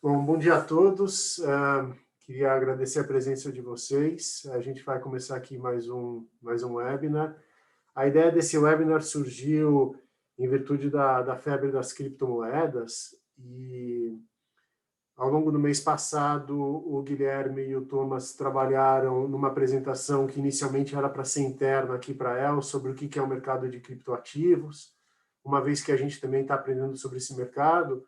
Bom dia a todos. Queria agradecer a presença de vocês. A gente vai começar aqui mais um webinar. A ideia desse webinar surgiu em virtude da febre das criptomoedas e ao longo do mês passado o Guilherme e o Thomas trabalharam numa apresentação que inicialmente era para ser interna aqui para a El sobre o que é o mercado de criptoativos. Uma vez que a gente também está aprendendo sobre esse mercado,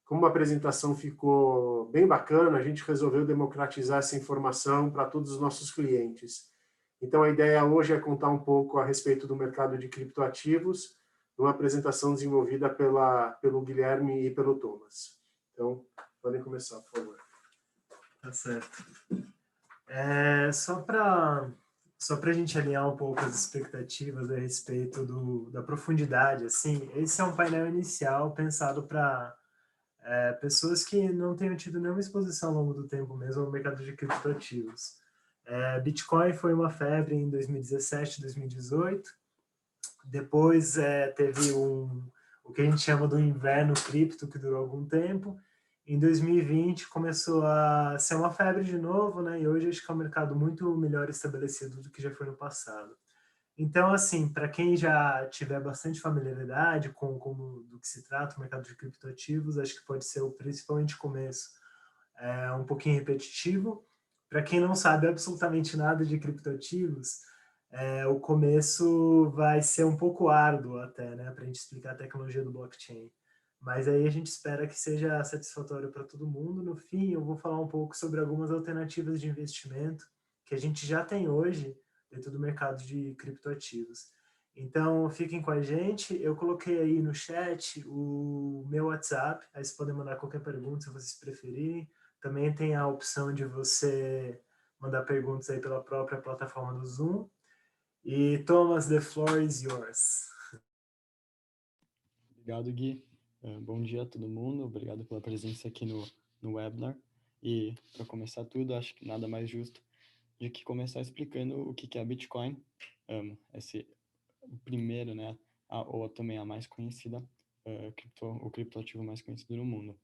como a apresentação ficou bem bacana, a gente resolveu democratizar essa informação para todos os nossos clientes. Então, a ideia hoje é contar um pouco a respeito do mercado de criptoativos, numa apresentação desenvolvida pelo Guilherme e pelo Thomas. Então, podem começar, por favor. Tá certo. Só para a gente alinhar um pouco as expectativas a respeito da profundidade, assim, esse é um painel inicial pensado para pessoas que não tenham tido nenhuma exposição ao longo do tempo mesmo ao mercado de criptoativos. Bitcoin foi uma febre em 2017, 2018. Depois teve o que a gente chama do inverno cripto, que durou algum tempo. Em 2020 começou a ser uma febre de novo, né? E hoje acho que é um mercado muito melhor estabelecido do que já foi no passado. Então, assim, para quem já tiver bastante familiaridade com como do que se trata o mercado de criptoativos, acho que pode ser principalmente o começo um pouquinho repetitivo. Para quem não sabe absolutamente nada de criptoativos, o começo vai ser um pouco árduo até, né, para a gente explicar a tecnologia do blockchain. Mas aí a gente espera que seja satisfatório para todo mundo. No fim, eu vou falar um pouco sobre algumas alternativas de investimento que a gente já tem hoje dentro do mercado de criptoativos. Então, fiquem com a gente. Eu coloquei aí no chat o meu WhatsApp, aí vocês podem mandar qualquer pergunta se vocês preferirem. Também tem a opção de você mandar perguntas aí pela própria plataforma do Zoom. E Thomas, the floor is yours. Obrigado, Gui. Bom dia a todo mundo. Obrigado pela presença aqui no webinar. E para começar tudo, acho que nada mais justo de que começar explicando o que é a Bitcoin. O primeiro, né, ou também a mais conhecida, o criptoativo mais conhecido no mundo.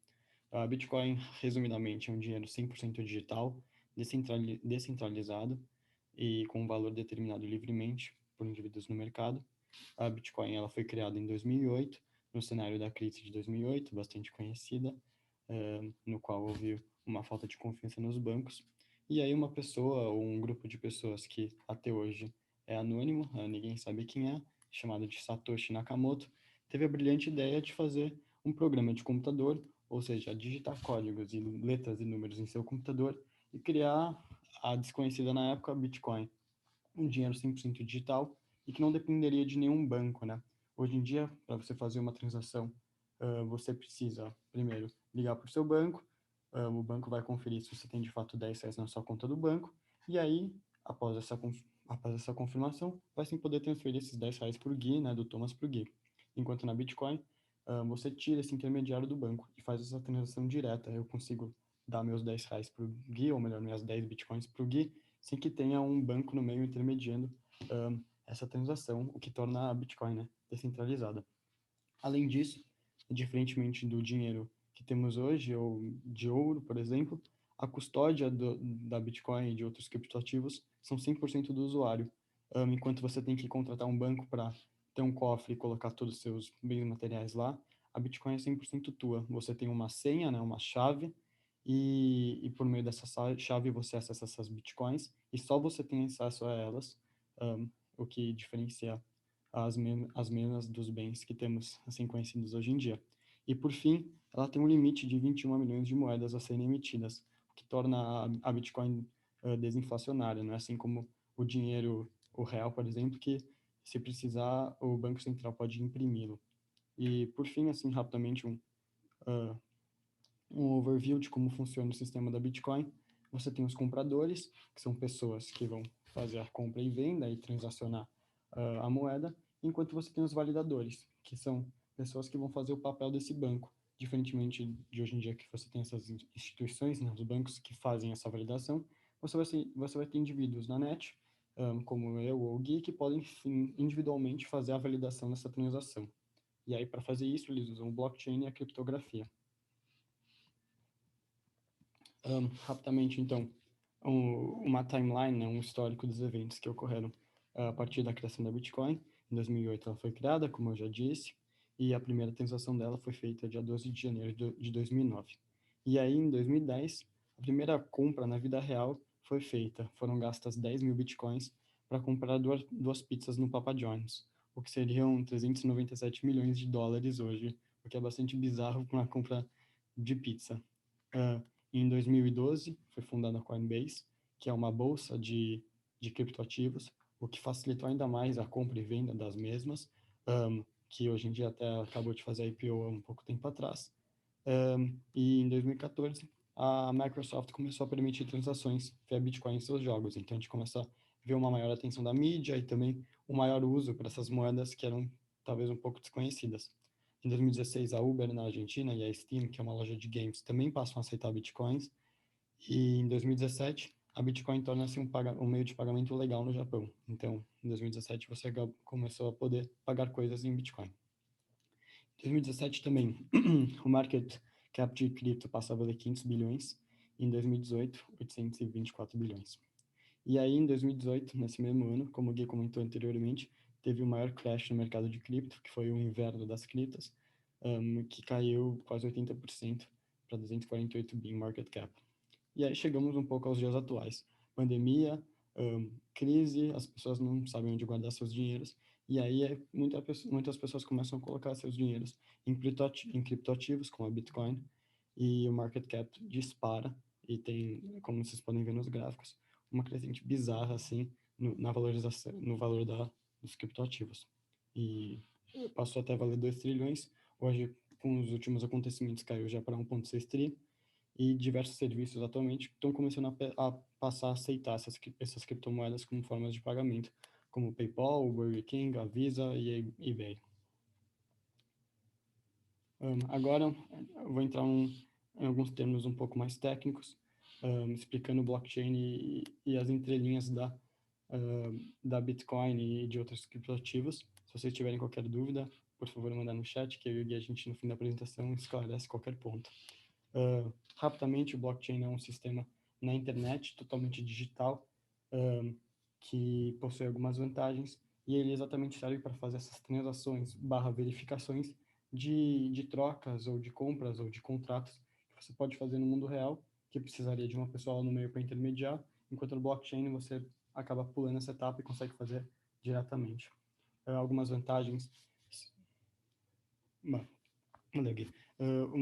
A Bitcoin, resumidamente, é um dinheiro 100% digital, descentralizado e com um valor determinado livremente por indivíduos no mercado. A Bitcoin ela foi criada em 2008, no cenário da crise de 2008, bastante conhecida, no qual houve uma falta de confiança nos bancos. E aí uma pessoa ou um grupo de pessoas que até hoje é anônimo, ninguém sabe quem é, chamado de Satoshi Nakamoto, teve a brilhante ideia de fazer um programa de computador, ou seja, digitar códigos e letras e números em seu computador e criar a desconhecida na época Bitcoin, um dinheiro 100% digital e que não dependeria de nenhum banco, né? Hoje em dia, para você fazer uma transação, você precisa, primeiro, ligar para o seu banco, o banco vai conferir se você tem de fato R$ 10 na sua conta do banco, e aí, após essa confirmação, vai sim poder transferir esses R$ 10 para o Gui, né, do Thomas para o Gui. Enquanto na Bitcoin, você tira esse intermediário do banco e faz essa transação direta. Eu consigo dar meus R$ 10 para o Gui, ou melhor, minhas 10 Bitcoins para o Gui, sem que tenha um banco no meio intermediando essa transação, o que torna a Bitcoin, né, descentralizada. Além disso, diferentemente do dinheiro que temos hoje, ou de ouro, por exemplo, a custódia da Bitcoin e de outros criptoativos são 100% do usuário, enquanto você tem que contratar um banco para ter um cofre e colocar todos os seus bens materiais lá, a Bitcoin é 100% tua. Você tem uma senha, né, uma chave, e por meio dessa chave você acessa essas Bitcoins, e só você tem acesso a elas, o que diferencia as menas dos bens que temos assim conhecidos hoje em dia. E por fim, ela tem um limite de 21 milhões de moedas a serem emitidas, o que torna a Bitcoin desinflacionária, não é assim como o dinheiro, o real, por exemplo, que se precisar o Banco Central pode imprimi-lo. E por fim, assim rapidamente um overview de como funciona o sistema da Bitcoin. Você tem os compradores, que são pessoas que vão fazer a compra e venda e transacionar a moeda, enquanto você tem os validadores, que são pessoas que vão fazer o papel desse banco, diferentemente de hoje em dia que você tem essas instituições, né, os bancos que fazem essa validação, você vai ter indivíduos na net, como eu ou o Gui, que podem individualmente fazer a validação dessa transação. E aí, para fazer isso, eles usam o blockchain e a criptografia. Rapidamente, então, uma timeline, né, um histórico dos eventos que ocorreram a partir da criação da Bitcoin. Em 2008 ela foi criada, como eu já disse, e a primeira transação dela foi feita dia 12 de janeiro de 2009. E aí, em 2010, a primeira compra na vida real foi feita. Foram gastas 10 mil Bitcoins para comprar duas pizzas no Papa John's, o que seriam 397 milhões de dólares hoje, o que é bastante bizarro para uma compra de pizza. Em 2012, foi fundada a Coinbase, que é uma bolsa de criptoativos, o que facilitou ainda mais a compra e venda das mesmas, que hoje em dia até acabou de fazer a IPO há um pouco tempo atrás. E em 2014, a Microsoft começou a permitir transações via Bitcoin em seus jogos. Então, a gente começa a ver uma maior atenção da mídia e também um maior uso para essas moedas que eram talvez um pouco desconhecidas. Em 2016, a Uber na Argentina e a Steam, que é uma loja de games, também passam a aceitar bitcoins. E em 2017, a Bitcoin torna-se um meio de pagamento legal no Japão. Então, em 2017, você começou a poder pagar coisas em Bitcoin. Em 2017 também, o market cap de cripto passava de 500 bilhões. E em 2018, 824 bilhões. E aí, em 2018, nesse mesmo ano, como o Gui comentou anteriormente, teve o maior crash no mercado de cripto, que foi o inverno das criptas, que caiu quase 80% para 248 bi market cap. E aí chegamos um pouco aos dias atuais. Pandemia, crise, as pessoas não sabem onde guardar seus dinheiros, e aí muitas pessoas começam a colocar seus dinheiros em criptoativos, como a Bitcoin, e o market cap dispara, e tem, como vocês podem ver nos gráficos, uma crescente bizarra, assim, na valorização, no valor dos criptoativos. E passou até a valer 2 trilhões, hoje, com os últimos acontecimentos, caiu já para 1,6 tri, e diversos serviços atualmente estão começando a passar a aceitar essas criptomoedas como formas de pagamento, como o PayPal, o Burger King, a Visa e a eBay. Agora, eu vou entrar em alguns termos um pouco mais técnicos, explicando o blockchain e as entrelinhas da Bitcoin e de outros criptoativos. Se vocês tiverem qualquer dúvida, por favor, mandar no chat, que eu e o Gui, a gente, no fim da apresentação, esclarece qualquer ponto. Rapidamente, o blockchain é um sistema na internet totalmente digital, que possui algumas vantagens, e ele exatamente serve para fazer essas transações verificações de trocas ou de compras ou de contratos que você pode fazer no mundo real, que precisaria de uma pessoa no meio para intermediar, enquanto no blockchain você acaba pulando essa etapa e consegue fazer diretamente. Algumas vantagens... Bom,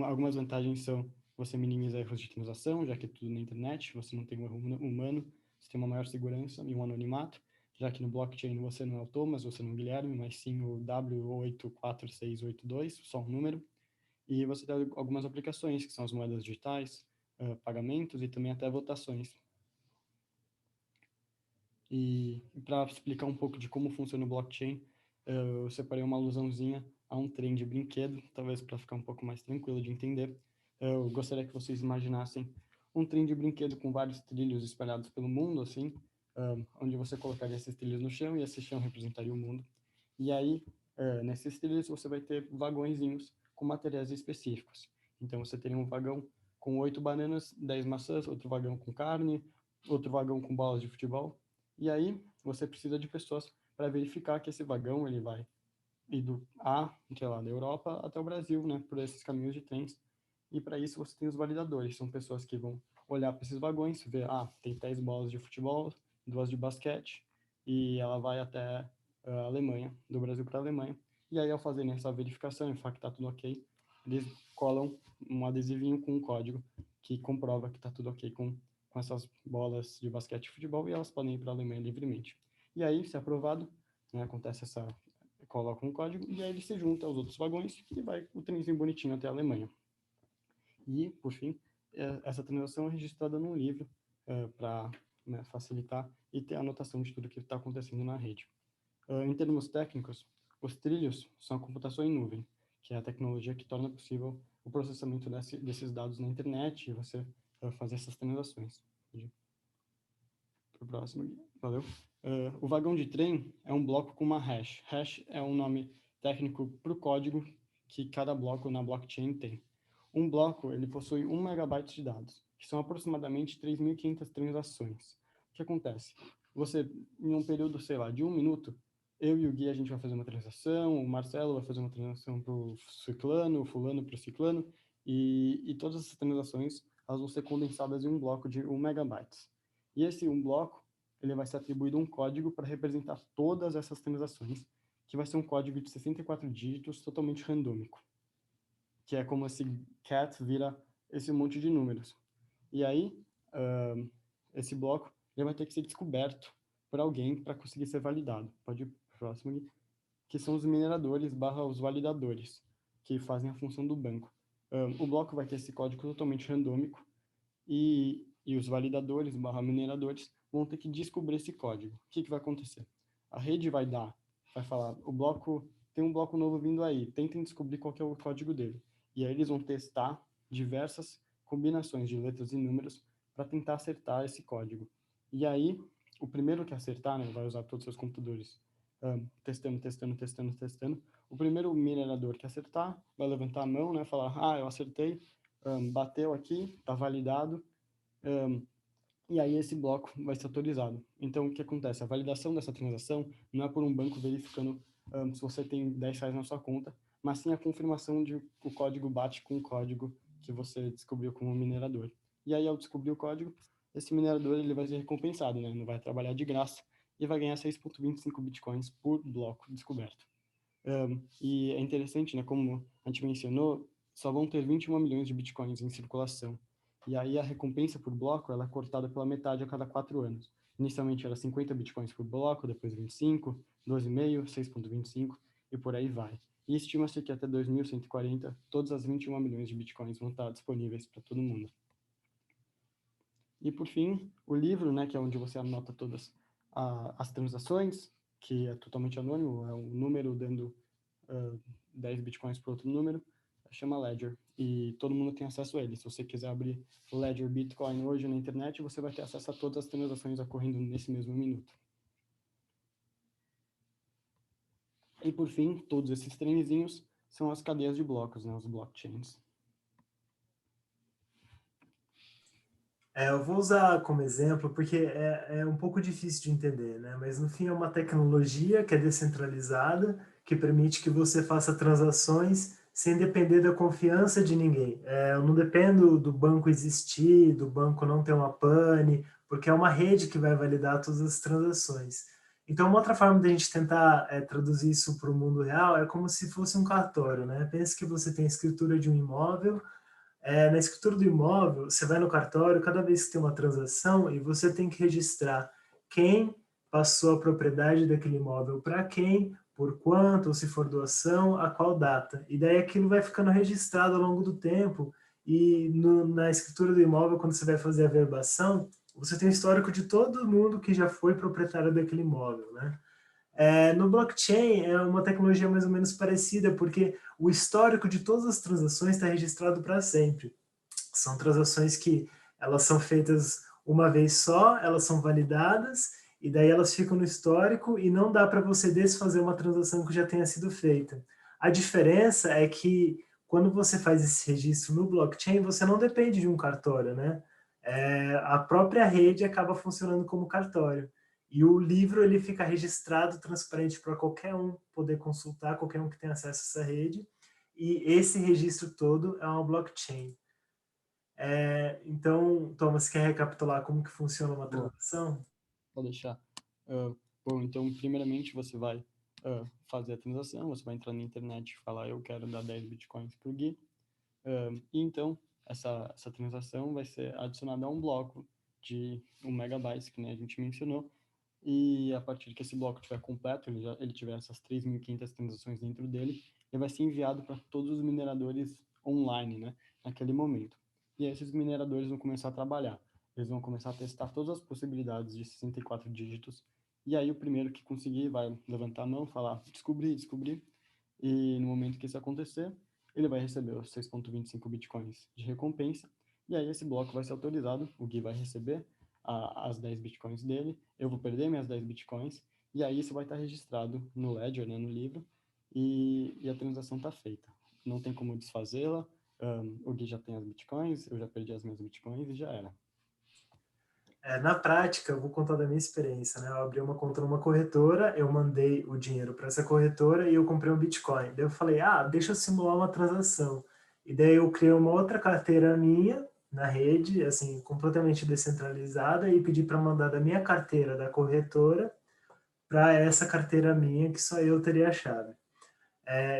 algumas vantagens são você minimiza erros de transação, já que é tudo na internet, você não tem um erro humano, você tem uma maior segurança e um anonimato, já que no blockchain você não é o Thomas, você não é o Guilherme, mas sim o W84682, só um número. E você tem algumas aplicações, que são as moedas digitais, pagamentos e também até votações. E para explicar um pouco de como funciona o blockchain, eu separei uma alusãozinha a um trem de brinquedo, talvez para ficar um pouco mais tranquilo de entender. Eu gostaria que vocês imaginassem um trem de brinquedo com vários trilhos espalhados pelo mundo, assim, onde você colocaria esses trilhos no chão e esse chão representaria o mundo. E aí, nesses trilhos, você vai ter vagõezinhos com materiais específicos. Então, você teria um vagão com 8 bananas, 10 maçãs, outro vagão com carne, outro vagão com bolas de futebol. E aí, você precisa de pessoas para verificar que esse vagão ele vai ir sei lá, da Europa até o Brasil, né, por esses caminhos de trens. E para isso você tem os validadores, são pessoas que vão olhar para esses vagões, ver, tem 10 bolas de futebol, 2 de basquete, e ela vai até a Alemanha, do Brasil para a Alemanha. E aí, ao fazerem essa verificação e falar que está tudo ok, eles colam um adesivinho com um código que comprova que está tudo ok com essas bolas de basquete e futebol, e elas podem ir para a Alemanha livremente. E aí, se aprovado, né, acontece coloca um código, e aí ele se junta aos outros vagões e vai o trenzinho bonitinho até a Alemanha. E, por fim, essa transação é registrada num livro para facilitar e ter a anotação de tudo que está acontecendo na rede. Em termos técnicos, os trilhos são a computação em nuvem, que é a tecnologia que torna possível o processamento desses dados na internet e você fazer essas transações. Para o próximo, valeu. O vagão de trem é um bloco com uma hash. Hash é um nome técnico para o código que cada bloco na blockchain tem. Um bloco ele possui 1 megabyte de dados. que são aproximadamente 3.500 transações. O que acontece? Você, em um período, sei lá, de 1 minuto, eu e o Gui, a gente vai fazer uma transação, o Marcelo vai fazer uma transação para o ciclano, o fulano para o ciclano, e todas essas transações, elas vão ser condensadas em um bloco de 1 megabyte. E esse um bloco, ele vai ser atribuído um código para representar todas essas transações, que vai ser um código de 64 dígitos totalmente randômico, que é como esse cat vira esse monte de números. E aí, esse bloco ele vai ter que ser descoberto por alguém para conseguir ser validado. Pode ir para o próximo aqui, que são os mineradores / os validadores, que fazem a função do banco. O bloco vai ter esse código totalmente randômico e os validadores / mineradores vão ter que descobrir esse código. O que vai acontecer? A rede vai falar, tem um bloco novo vindo aí, tentem descobrir qual que é o código dele. E aí eles vão testar diversas combinações de letras e números para tentar acertar esse código. E aí, o primeiro que acertar, né, vai usar todos os seus computadores testando. O primeiro minerador que acertar vai levantar a mão, né, falar, eu acertei, bateu aqui, está validado, e aí esse bloco vai ser autorizado. Então, o que acontece? A validação dessa transação não é por um banco verificando se você tem R$10 na sua conta, mas sim a confirmação de que o código bate com o código que você descobriu como minerador. E aí, ao descobrir o código, esse minerador ele vai ser recompensado, né? Não vai trabalhar de graça e vai ganhar 6,25 bitcoins por bloco descoberto. E é interessante, né? Como a gente mencionou, só vão ter 21 milhões de bitcoins em circulação. E aí a recompensa por bloco ela é cortada pela metade a cada 4 anos. Inicialmente era 50 bitcoins por bloco, depois 25, 12,5, 6,25 e por aí vai. E estima-se que até 2140, todas as 21 milhões de bitcoins vão estar disponíveis para todo mundo. E por fim, o livro, né, que é onde você anota todas as transações, que é totalmente anônimo, é um número dando 10 bitcoins para outro número, chama Ledger. E todo mundo tem acesso a ele. Se você quiser abrir o Ledger Bitcoin hoje na internet, você vai ter acesso a todas as transações ocorrendo nesse mesmo minuto. E por fim, todos esses trenzinhos são as cadeias de blocos, né, os blockchains. Eu vou usar como exemplo porque é um pouco difícil de entender, né? Mas no fim é uma tecnologia que é descentralizada, que permite que você faça transações sem depender da confiança de ninguém. Eu não dependo do banco existir, do banco não ter uma pane, porque é uma rede que vai validar todas as transações. Então, uma outra forma de a gente tentar traduzir isso para o mundo real é como se fosse um cartório, né? Pense que você tem a escritura de um imóvel. Na escritura do imóvel, você vai no cartório, cada vez que tem uma transação, e você tem que registrar quem passou a propriedade daquele imóvel para quem, por quanto, ou se for doação, a qual data. E daí aquilo vai ficando registrado ao longo do tempo, e na escritura do imóvel, quando você vai fazer a verbação, você tem o histórico de todo mundo que já foi proprietário daquele imóvel, né? No blockchain é uma tecnologia mais ou menos parecida, porque o histórico de todas as transações está registrado para sempre. São transações que elas são feitas uma vez só, elas são validadas, e daí elas ficam no histórico e não dá para você desfazer uma transação que já tenha sido feita. A diferença é que quando você faz esse registro no blockchain, você não depende de um cartório, né? A própria rede acaba funcionando como cartório. E o livro ele fica registrado, transparente para qualquer um poder consultar, qualquer um que tenha acesso a essa rede. E esse registro todo é uma blockchain. Então, Thomas, quer recapitular como que funciona uma transação? Pode deixar. Bom, então, primeiramente, você vai fazer a transação, você vai entrar na internet e falar, eu quero dar 10 bitcoins por Gui. E então, essa transação vai ser adicionada a um bloco de 1 megabyte, que nem a gente mencionou, e a partir que esse bloco estiver completo, ele tiver essas 3.500 transações dentro dele, ele vai ser enviado para todos os mineradores online, né, naquele momento. E aí esses mineradores vão começar a trabalhar. Eles vão começar a testar todas as possibilidades de 64 dígitos, e aí o primeiro que conseguir vai levantar a mão, falar, descobri, e no momento que isso acontecer, ele vai receber os 6,25 bitcoins de recompensa, e aí esse bloco vai ser autorizado, o Gui vai receber as 10 bitcoins dele, eu vou perder minhas 10 bitcoins, e aí isso vai estar registrado no Ledger, né, no livro, e a transação está feita. Não tem como desfazê-la, o Gui já tem as bitcoins, eu já perdi as minhas bitcoins e já era. Na prática, eu vou contar da minha experiência, né? Eu abri uma conta numa corretora, eu mandei o dinheiro para essa corretora e eu comprei um Bitcoin. Daí eu falei, deixa eu simular uma transação. E daí eu criei uma outra carteira minha na rede, assim, completamente descentralizada e pedi para mandar da minha carteira da corretora para essa carteira minha, que só eu teria a chave.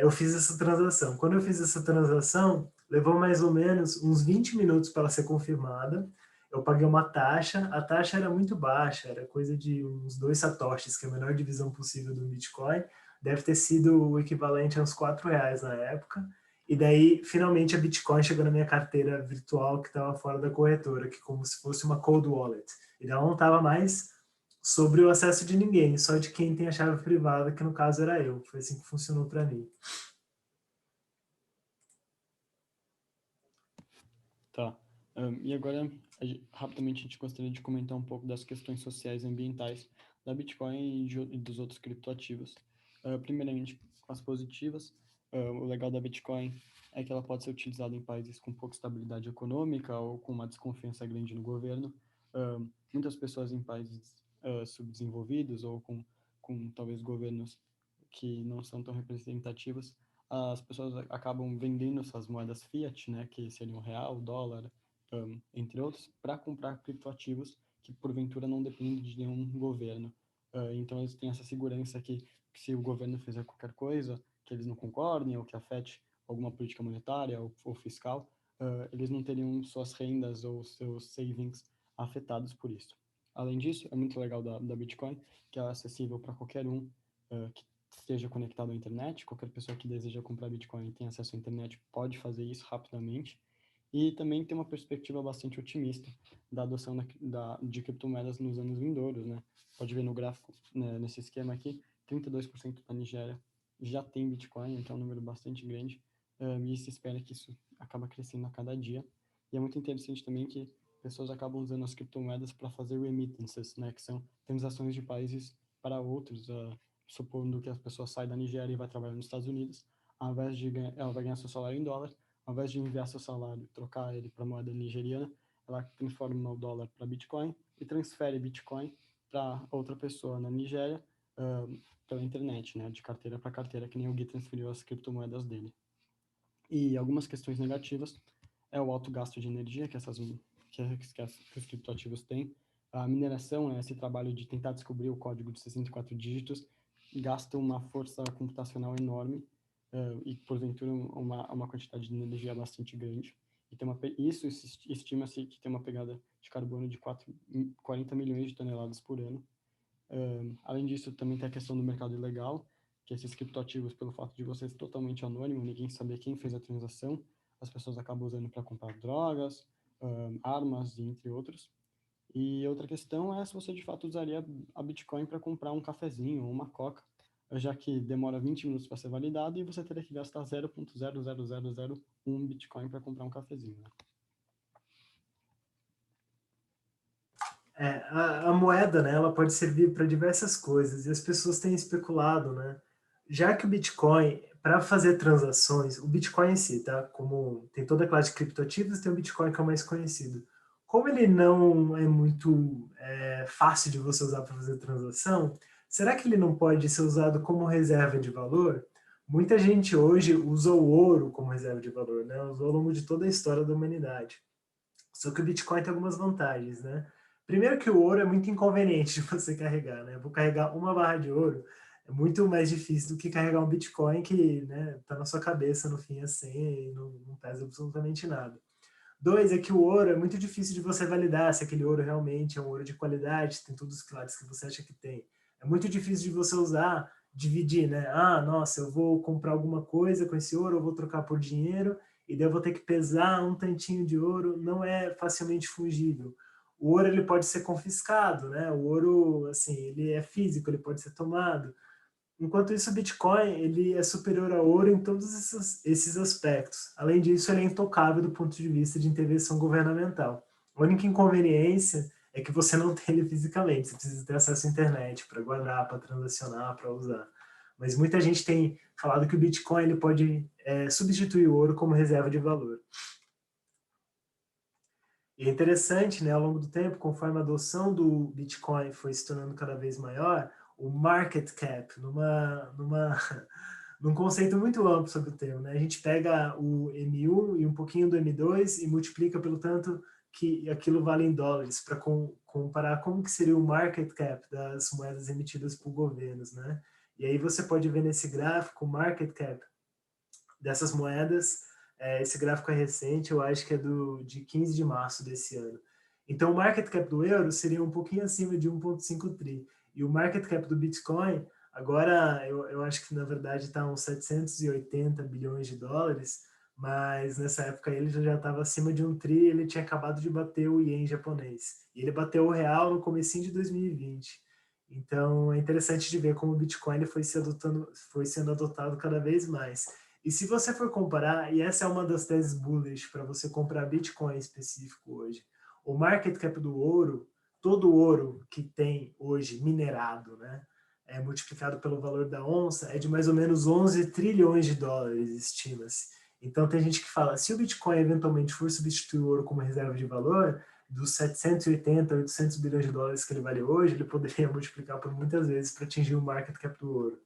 Eu fiz essa transação. Quando eu fiz essa transação, levou mais ou menos uns 20 minutos para ela ser confirmada. Eu paguei uma taxa, a taxa era muito baixa, era coisa de uns 2 satoshis, que é a menor divisão possível do Bitcoin. Deve ter sido o equivalente a uns R$ 4 na época. E daí, finalmente, a Bitcoin chegou na minha carteira virtual, que estava fora da corretora, que como se fosse uma cold wallet. E ela não estava mais sobre o acesso de ninguém, só de quem tem a chave privada, que no caso era eu. Foi assim que funcionou para mim. Tá. E agora, rapidamente, a gente gostaria de comentar um pouco das questões sociais e ambientais da Bitcoin e dos outros criptoativos. Primeiramente, as positivas. O legal da Bitcoin é que ela pode ser utilizada em países com pouca estabilidade econômica ou com uma desconfiança grande no governo. Muitas pessoas em países subdesenvolvidos ou com talvez governos que não são tão representativos, as pessoas acabam vendendo suas moedas fiat, né, que seriam real, dólar, entre outros, para comprar criptoativos que porventura não dependem de nenhum governo. Então eles têm essa segurança que se o governo fizer qualquer coisa que eles não concordem ou que afete alguma política monetária ou fiscal, eles não teriam suas rendas ou seus savings afetados por isso. Além disso, é muito legal da Bitcoin que ela é acessível para qualquer um que esteja conectado à internet. Qualquer pessoa que deseja comprar Bitcoin e tem acesso à internet pode fazer isso rapidamente. E também tem uma perspectiva bastante otimista da adoção de criptomoedas nos anos vindouros, né? Pode ver no gráfico, né, nesse esquema aqui, 32% da Nigéria já tem Bitcoin, então é um número bastante grande, e se espera que isso acaba crescendo a cada dia. E é muito interessante também que pessoas acabam usando as criptomoedas para fazer remittances, né, que são transações de países para outros, supondo que a pessoa sai da Nigéria e vai trabalhar nos Estados Unidos, ao invés de ela vai ganhar seu salário em dólar, ao invés de enviar seu salário e trocar ele para moeda nigeriana, ela transforma o dólar para Bitcoin e transfere Bitcoin para outra pessoa na Nigéria pela internet, né, de carteira para carteira, que nem o Gui transferiu as criptomoedas dele. E algumas questões negativas é o alto gasto de energia que os criptoativos têm. A mineração, né, esse trabalho de tentar descobrir o código de 64 dígitos, gasta uma força computacional enorme e, porventura, uma quantidade de energia bastante grande. E isso estima-se que tem uma pegada de carbono de 40 milhões de toneladas por ano. Além disso, também tem a questão do mercado ilegal, que esses criptoativos, pelo fato de você ser totalmente anônimo, ninguém saber quem fez a transação, as pessoas acabam usando para comprar drogas, armas, entre outros. E outra questão é se você de fato usaria a Bitcoin para comprar um cafezinho ou uma coca, já que demora 20 minutos para ser validado e você teria que gastar 0,00001 Bitcoin para comprar um cafezinho, né? A moeda, né, ela pode servir para diversas coisas e as pessoas têm especulado, né? Já que o Bitcoin, para fazer transações, o Bitcoin em si, tá? Como tem toda a classe de criptoativos, tem o Bitcoin que é o mais conhecido. Como ele não é muito fácil de você usar para fazer transação, será que ele não pode ser usado como reserva de valor? Muita gente hoje usa o ouro como reserva de valor, né? Usou ao longo de toda a história da humanidade. Só que o Bitcoin tem algumas vantagens, né? Primeiro que o ouro é muito inconveniente de você carregar, né? Eu vou carregar uma barra de ouro, é muito mais difícil do que carregar um Bitcoin que, né, tá na sua cabeça no fim assim e não pesa absolutamente nada. Dois, é que o ouro é muito difícil de você validar se aquele ouro realmente é um ouro de qualidade, tem todos os claros que você acha que tem. É muito difícil de você usar, dividir, né? Nossa, eu vou comprar alguma coisa com esse ouro, eu vou trocar por dinheiro, e daí eu vou ter que pesar um tantinho de ouro, não é facilmente fungível. O ouro ele pode ser confiscado, né? O ouro, assim, ele é físico, ele pode ser tomado. Enquanto isso, o Bitcoin ele é superior ao ouro em todos esses aspectos. Além disso, ele é intocável do ponto de vista de intervenção governamental. A única inconveniência é que você não tem ele fisicamente, você precisa ter acesso à internet para guardar, para transacionar, para usar. mas muita gente tem falado que o Bitcoin ele pode substituir o ouro como reserva de valor. E é interessante, né, ao longo do tempo, conforme a adoção do Bitcoin foi se tornando cada vez maior, o market cap, num conceito muito amplo sobre o termo, né? A gente pega o M1 e um pouquinho do M2 e multiplica pelo tanto que aquilo vale em dólares, para comparar como que seria o market cap das moedas emitidas por governos, né? E aí você pode ver nesse gráfico o market cap dessas moedas. Esse gráfico é recente, eu acho que é de 15 de março desse ano. Então, o market cap do euro seria um pouquinho acima de 1,5 tri. E o market cap do Bitcoin, agora, eu acho que, na verdade, está uns 780 bilhões de dólares, mas nessa época ele já estava acima de 1 tri, ele tinha acabado de bater o ien japonês. E ele bateu o real no comecinho de 2020. Então, é interessante de ver como o Bitcoin foi sendo adotado cada vez mais. E se você for comparar, e essa é uma das teses bullish para você comprar Bitcoin específico hoje, o market cap do ouro, todo o ouro que tem hoje minerado, né, multiplicado pelo valor da onça, é de mais ou menos 11 trilhões de dólares, estima-se. Então tem gente que fala, se o Bitcoin eventualmente for substituir o ouro como reserva de valor, dos 780, 800 bilhões de dólares que ele vale hoje, ele poderia multiplicar por muitas vezes para atingir o market cap do ouro.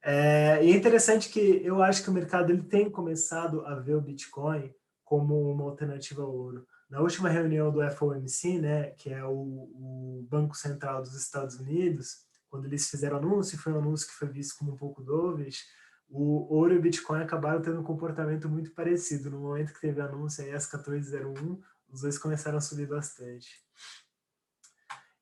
E é interessante que eu acho que o mercado ele tem começado a ver o Bitcoin como uma alternativa ao ouro. Na última reunião do FOMC, né, que é o Banco Central dos Estados Unidos, quando eles fizeram anúncio, foi um anúncio que foi visto como um pouco dovish, o ouro e o Bitcoin acabaram tendo um comportamento muito parecido. No momento que teve anúncio, aí, às 14h01, os dois começaram a subir bastante.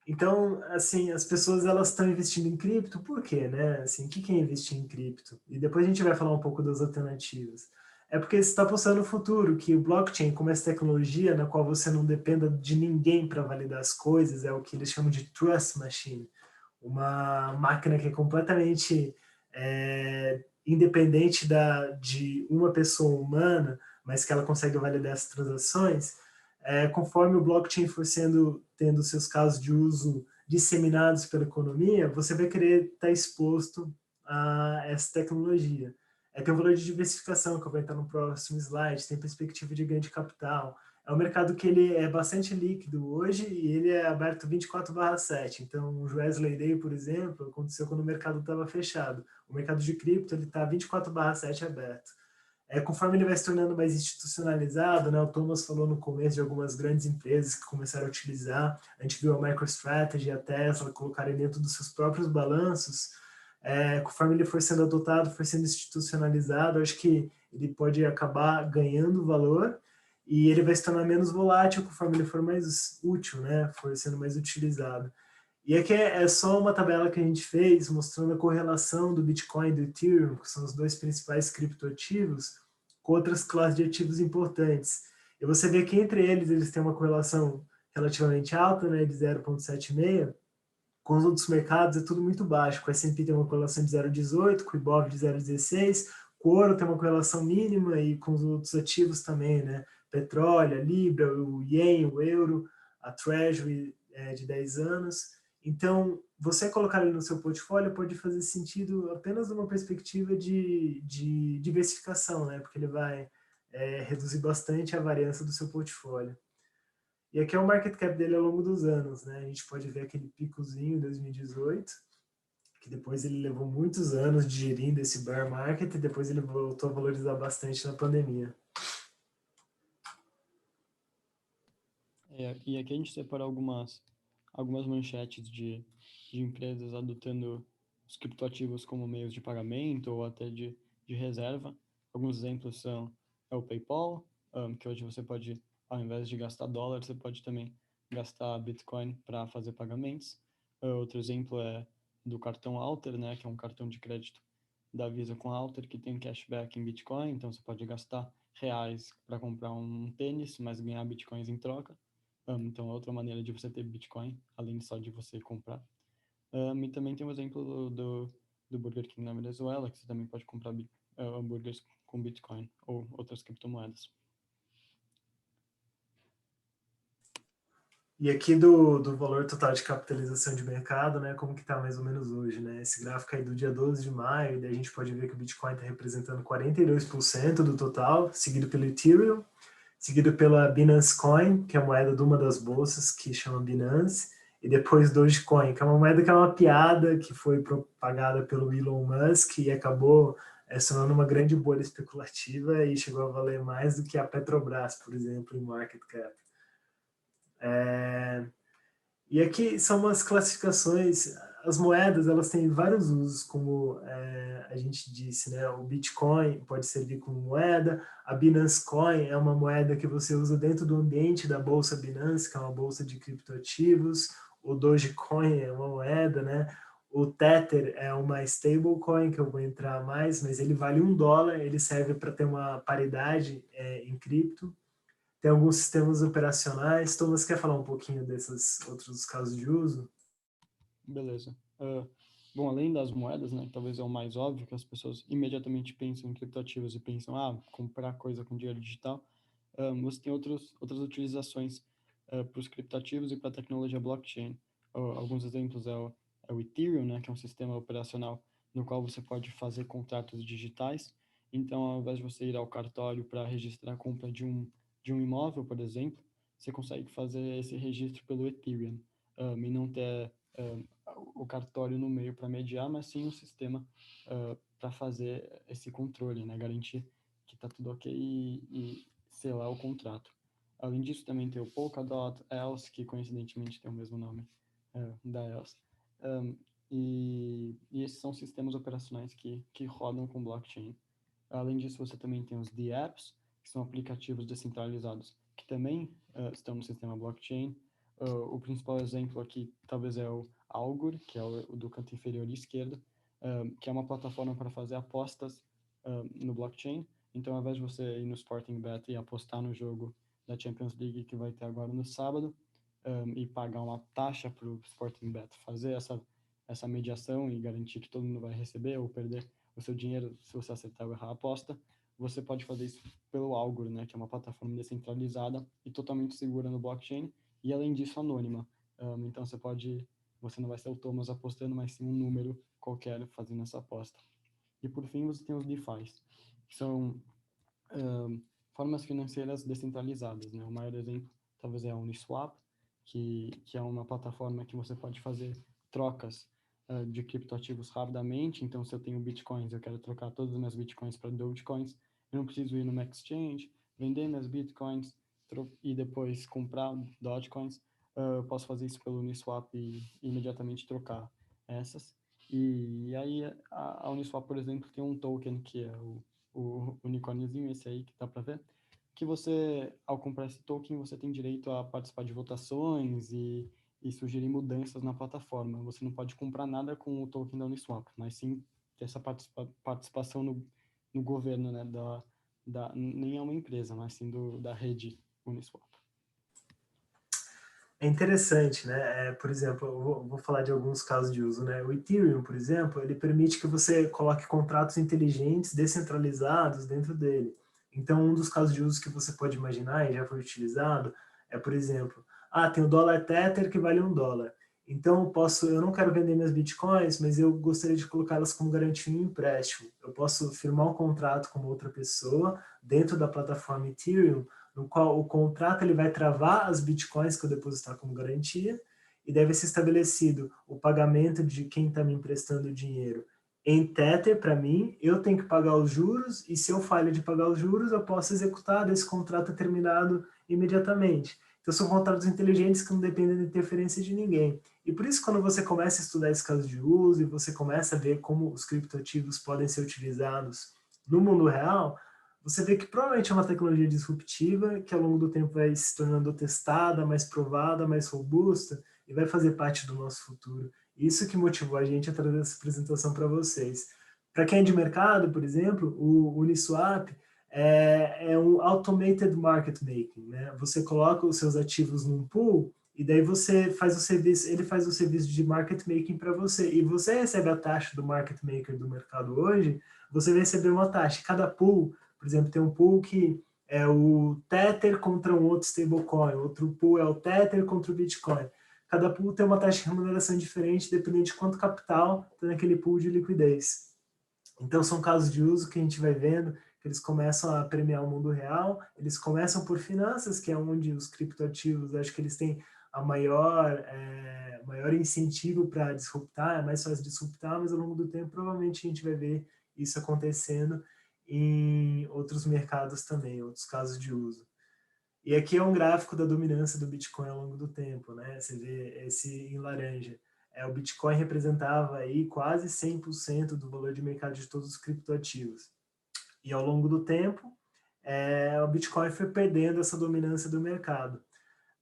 Então, assim, as pessoas elas estão investindo em cripto, por quê, né? Assim, o que é investir em cripto? E depois a gente vai falar um pouco das alternativas. É porque você está apostando no futuro, que o blockchain, como essa tecnologia na qual você não dependa de ninguém para validar as coisas, é o que eles chamam de trust machine, uma máquina que é completamente independente de uma pessoa humana, mas que ela consegue validar as transações. Conforme o blockchain for tendo seus casos de uso disseminados pela economia, você vai querer estar exposto a essa tecnologia. Tem um valor de diversificação, que eu vou entrar no próximo slide, tem perspectiva de ganho de capital. É um mercado que ele é bastante líquido hoje e ele é aberto 24/7. Então, o Wesley Day, por exemplo, aconteceu quando o mercado estava fechado. O mercado de cripto está 24/7 aberto. Conforme ele vai se tornando mais institucionalizado, né, o Thomas falou no começo de algumas grandes empresas que começaram a utilizar, a gente viu a MicroStrategy, a Tesla colocarem dentro dos seus próprios balanços, conforme ele for sendo adotado, for sendo institucionalizado, acho que ele pode acabar ganhando valor e ele vai se tornar menos volátil conforme ele for mais útil, né, for sendo mais utilizado. E aqui é só uma tabela que a gente fez mostrando a correlação do Bitcoin e do Ethereum, que são os dois principais criptoativos, com outras classes de ativos importantes. E você vê que entre eles têm uma correlação relativamente alta, né, de 0,76, com os outros mercados é tudo muito baixo. Com o S&P tem uma correlação de 0,18, com o IBOV de 0,16, com o ouro tem uma correlação mínima e com os outros ativos também, né? Petróleo, a Libra, o Yen, o euro, a Treasury de 10 anos. Então, você colocar ele no seu portfólio pode fazer sentido apenas numa perspectiva de diversificação, né? Porque ele vai reduzir bastante a variância do seu portfólio. E aqui é o market cap dele ao longo dos anos, né? A gente pode ver aquele picozinho em 2018, que depois ele levou muitos anos digerindo esse bear market e depois ele voltou a valorizar bastante na pandemia. E aqui a gente separa algumas manchetes de empresas adotando os criptoativos como meios de pagamento ou até de reserva. Alguns exemplos são o PayPal, que hoje você pode, ao invés de gastar dólar, você pode também gastar Bitcoin para fazer pagamentos. Outro exemplo é do cartão Alter, né, que é um cartão de crédito da Visa com Alter, que tem cashback em Bitcoin, então você pode gastar reais para comprar um tênis, mas ganhar Bitcoins em troca. Então é outra maneira de você ter Bitcoin, além só de você comprar. E também tem o exemplo do Burger King na Venezuela, que você também pode comprar hambúrgueres com Bitcoin ou outras criptomoedas. E aqui do valor total de capitalização de mercado, né, como que está mais ou menos hoje, né? Esse gráfico aí do dia 12 de maio, e daí a gente pode ver que o Bitcoin está representando 42% do total, seguido pelo Ethereum, seguido pela Binance Coin, que é a moeda de uma das bolsas que chama Binance, e depois Dogecoin, que é uma moeda que é uma piada, que foi propagada pelo Elon Musk e acabou se tornando uma grande bolha especulativa e chegou a valer mais do que a Petrobras, por exemplo, em market cap. E aqui são umas classificações. As moedas, elas têm vários usos, como a gente disse, né? O Bitcoin pode servir como moeda, a Binance Coin é uma moeda que você usa dentro do ambiente da bolsa Binance, que é uma bolsa de criptoativos, o Dogecoin é uma moeda, né? O Tether é uma stablecoin, que eu vou entrar mais, mas ele vale $1, ele serve para ter uma paridade em cripto. Tem alguns sistemas operacionais. Thomas, quer falar um pouquinho desses outros casos de uso? Beleza. Bom, além das moedas, né, que talvez é o mais óbvio, que as pessoas imediatamente pensam em criptoativos e pensam, comprar coisa com dinheiro digital, você tem outras utilizações para os criptoativos e para a tecnologia blockchain. Alguns exemplos é o Ethereum, né, que é um sistema operacional no qual você pode fazer contratos digitais. Então, ao invés de você ir ao cartório para registrar a compra de um imóvel, por exemplo, você consegue fazer esse registro pelo Ethereum, e não ter o cartório no meio para mediar, mas sim um sistema para fazer esse controle, né? Garantir que está tudo ok e selar o contrato. Além disso, também tem o Polkadot, EOS, que coincidentemente tem o mesmo nome da EOS. E esses são sistemas operacionais que rodam com blockchain. Além disso, você também tem os DApps, que são aplicativos descentralizados, que também estão no sistema blockchain. O principal exemplo aqui talvez é o Augur, que é o do canto inferior esquerdo, que é uma plataforma para fazer apostas no blockchain. Então, ao invés de você ir no Sporting Bet e apostar no jogo da Champions League que vai ter agora no sábado, e pagar uma taxa para o Sporting Bet fazer essa mediação e garantir que todo mundo vai receber ou perder o seu dinheiro se você acertar ou errar a aposta, você pode fazer isso pelo Augur, né, que é uma plataforma descentralizada e totalmente segura no blockchain e, além disso, anônima. Então, você não vai ser o Thomas apostando, mas sim um número qualquer fazendo essa aposta. E, por fim, você tem os DeFis, que são formas financeiras descentralizadas, né? O maior exemplo talvez é a Uniswap, que é uma plataforma que você pode fazer trocas de criptoativos rapidamente. Então, se eu tenho bitcoins, eu quero trocar todos os meus bitcoins para Dogecoins, eu não preciso ir numa exchange, vender meus bitcoins e depois comprar Dogecoins. Eu posso fazer isso pelo Uniswap e imediatamente trocar essas. E aí a Uniswap, por exemplo, tem um token que é o unicórniozinho, esse aí que dá para ver, que você, ao comprar esse token, você tem direito a participar de votações e sugerir mudanças na plataforma. Você não pode comprar nada com o token da Uniswap, mas sim ter essa participação no governo, né, nem é uma empresa, mas sim da rede Uniswap. É interessante, né? Por exemplo, eu vou falar de alguns casos de uso, né? O Ethereum, por exemplo, ele permite que você coloque contratos inteligentes, descentralizados dentro dele. Então, um dos casos de uso que você pode imaginar e já foi utilizado é, por exemplo, tem o dólar Tether que vale $1. Então, eu não quero vender minhas bitcoins, mas eu gostaria de colocá-las como garantia em um empréstimo. Eu posso firmar um contrato com outra pessoa dentro da plataforma Ethereum, no qual o contrato ele vai travar as bitcoins que eu depositar como garantia e deve ser estabelecido o pagamento de quem está me emprestando o dinheiro em Tether para mim, eu tenho que pagar os juros e se eu falho de pagar os juros, eu posso executar desse contrato terminado imediatamente. Então são contratos inteligentes que não dependem da interferência de ninguém. E por isso quando você começa a estudar esse caso de uso e você começa a ver como os criptoativos podem ser utilizados no mundo real, você vê que provavelmente é uma tecnologia disruptiva que ao longo do tempo vai se tornando testada, mais provada, mais robusta e vai fazer parte do nosso futuro. Isso que motivou a gente a trazer essa apresentação para vocês. Para quem é de mercado, por exemplo, o Uniswap é um automated market making, né? Você coloca os seus ativos num pool e daí você faz o serviço, ele faz o serviço de market making para você e você recebe a taxa do market maker do mercado hoje, você vai receber uma taxa. Cada pool, por exemplo, tem um pool que é o Tether contra um outro stablecoin, outro pool é o Tether contra o Bitcoin. Cada pool tem uma taxa de remuneração diferente, dependendo de quanto capital tem naquele pool de liquidez. Então, são casos de uso que a gente vai vendo, que eles começam a premiar o mundo real, eles começam por finanças, que é onde os criptoativos, acho que eles têm a maior incentivo para disruptar, é mais fácil disruptar, mas ao longo do tempo, provavelmente, a gente vai ver isso acontecendo em outros mercados também, outros casos de uso. E aqui é um gráfico da dominância do Bitcoin ao longo do tempo, né? Você vê esse em laranja. O Bitcoin representava aí quase 100% do valor de mercado de todos os criptoativos. E ao longo do tempo, o Bitcoin foi perdendo essa dominância do mercado.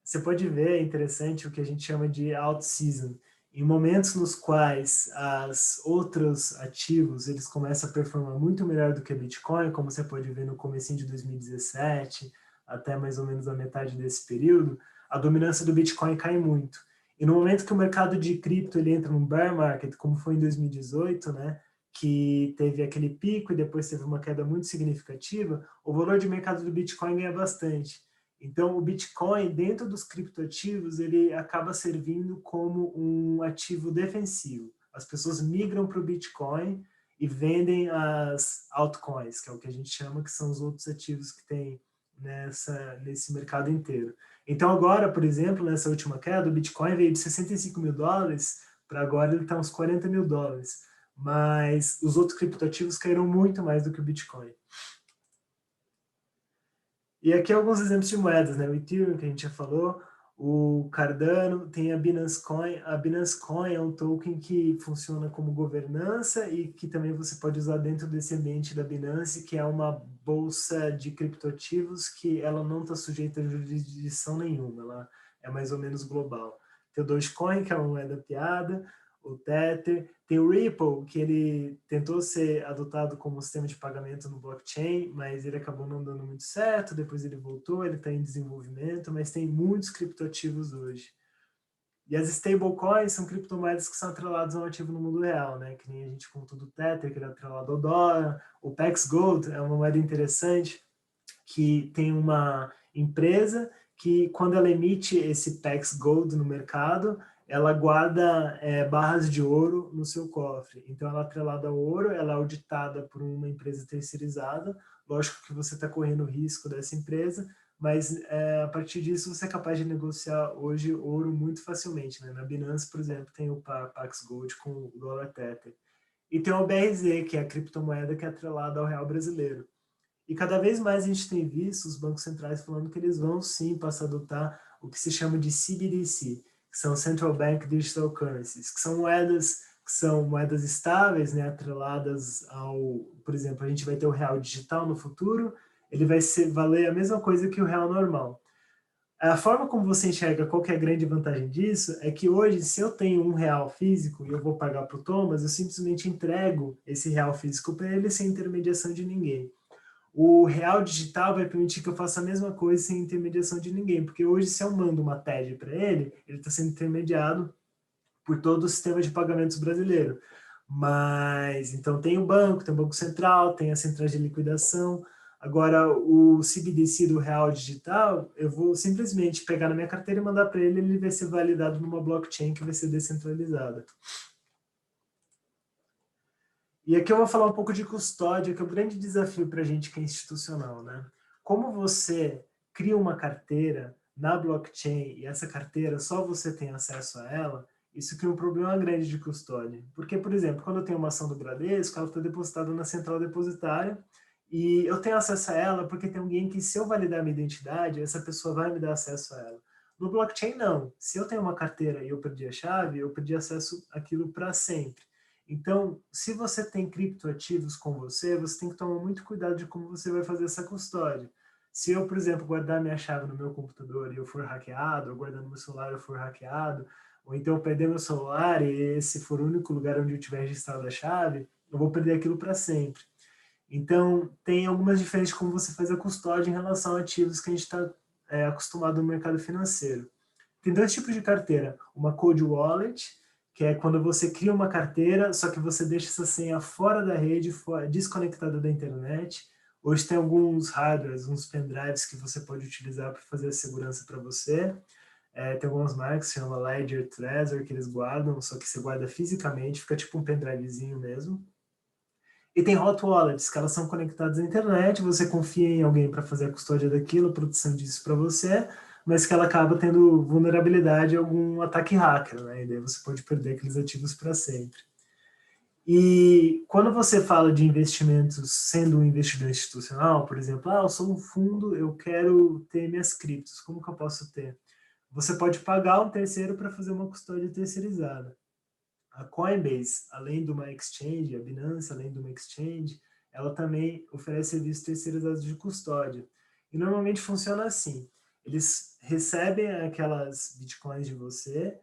Você pode ver, é interessante, o que a gente chama de out-season. Em momentos nos quais os outros ativos eles começam a performar muito melhor do que o Bitcoin, como você pode ver no comecinho de 2017, até mais ou menos a metade desse período, a dominância do Bitcoin cai muito. E no momento que o mercado de cripto ele entra num bear market, como foi em 2018, né, que teve aquele pico e depois teve uma queda muito significativa, o valor de mercado do Bitcoin ganha bastante. Então, o Bitcoin, dentro dos criptoativos, ele acaba servindo como um ativo defensivo. As pessoas migram para o Bitcoin e vendem as altcoins, que é o que a gente chama, que são os outros ativos que tem nesse mercado inteiro. Então, agora, por exemplo, nessa última queda, o Bitcoin veio de 65 mil dólares para agora ele está uns 40 mil dólares. Mas os outros criptoativos caíram muito mais do que o Bitcoin. E aqui alguns exemplos de moedas, né? O Ethereum, que a gente já falou, o Cardano, tem a Binance Coin. A Binance Coin é um token que funciona como governança e que também você pode usar dentro desse ambiente da Binance, que é uma bolsa de criptoativos que ela não está sujeita a jurisdição nenhuma, ela é mais ou menos global. Tem o Dogecoin, que é uma moeda piada, o Tether, tem o Ripple, que ele tentou ser adotado como sistema de pagamento no blockchain, mas ele acabou não dando muito certo, depois ele voltou, ele está em desenvolvimento, mas tem muitos criptoativos hoje. E as stablecoins são criptomoedas que são atreladas a um ativo no mundo real, né? Que nem a gente contou do Tether, que ele é atrelado ao dólar. O Pax Gold é uma moeda interessante, que tem uma empresa que, quando ela emite esse Pax Gold no mercado, ela guarda barras de ouro no seu cofre. Então, ela é atrelada ao ouro, ela é auditada por uma empresa terceirizada. Lógico que você está correndo o risco dessa empresa, mas a partir disso você é capaz de negociar hoje ouro muito facilmente, né? Na Binance, por exemplo, tem o Pax Gold com o dólar Tether. E tem o BRZ, que é a criptomoeda que é atrelada ao real brasileiro. E cada vez mais a gente tem visto os bancos centrais falando que eles vão sim passar a adotar o que se chama de CBDC, que são Central Bank Digital Currencies, que são moedas estáveis, né, atreladas ao, por exemplo, a gente vai ter o real digital no futuro, ele vai valer a mesma coisa que o real normal. A forma como você enxerga qual que é a grande vantagem disso é que hoje, se eu tenho um real físico e eu vou pagar para o Thomas, eu simplesmente entrego esse real físico para ele sem intermediação de ninguém. O real digital vai permitir que eu faça a mesma coisa sem intermediação de ninguém, porque hoje, se eu mando uma TED para ele, ele está sendo intermediado por todo o sistema de pagamentos brasileiro. Mas, então, tem o Banco Central, tem as centrais de liquidação. Agora, o CBDC do real digital, eu vou simplesmente pegar na minha carteira e mandar para ele, ele vai ser validado numa blockchain que vai ser descentralizada. E aqui eu vou falar um pouco de custódia, que é o grande desafio para a gente que é institucional, né? Como você cria uma carteira na blockchain e essa carteira só você tem acesso a ela, isso cria um problema grande de custódia. Porque, por exemplo, quando eu tenho uma ação do Bradesco, ela está depositada na central depositária e eu tenho acesso a ela porque tem alguém que, se eu validar minha identidade, essa pessoa vai me dar acesso a ela. No blockchain, não. Se eu tenho uma carteira e eu perdi a chave, eu perdi acesso àquilo para sempre. Então, se você tem criptoativos com você, você tem que tomar muito cuidado de como você vai fazer essa custódia. Se eu, por exemplo, guardar minha chave no meu computador e eu for hackeado, ou guardar no meu celular e eu for hackeado, ou então eu perder meu celular e esse for o único lugar onde eu tiver registrado a chave, eu vou perder aquilo para sempre. Então, tem algumas diferenças de como você faz a custódia em relação a ativos que a gente está acostumado no mercado financeiro. Tem dois tipos de carteira. Uma cold wallet, que é quando você cria uma carteira, só que você deixa essa senha fora da rede, desconectada da internet. Hoje tem alguns hardwares, uns pendrives que você pode utilizar para fazer a segurança para você. Tem algumas marcas que se chama Ledger Trezor, que eles guardam, só que você guarda fisicamente, fica tipo um pendrivezinho mesmo. E tem hot wallets, que elas são conectadas à internet, você confia em alguém para fazer a custódia daquilo, a produção disso para você, mas que ela acaba tendo vulnerabilidade a algum ataque hacker, né? E daí você pode perder aqueles ativos para sempre. E quando você fala de investimentos sendo um investidor institucional, por exemplo, eu sou um fundo, eu quero ter minhas criptos, como que eu posso ter? Você pode pagar um terceiro para fazer uma custódia terceirizada. A Coinbase, além de uma exchange, a Binance, além de uma exchange, ela também oferece serviços terceirizados de custódia. E normalmente funciona assim: eles recebem aquelas bitcoins de você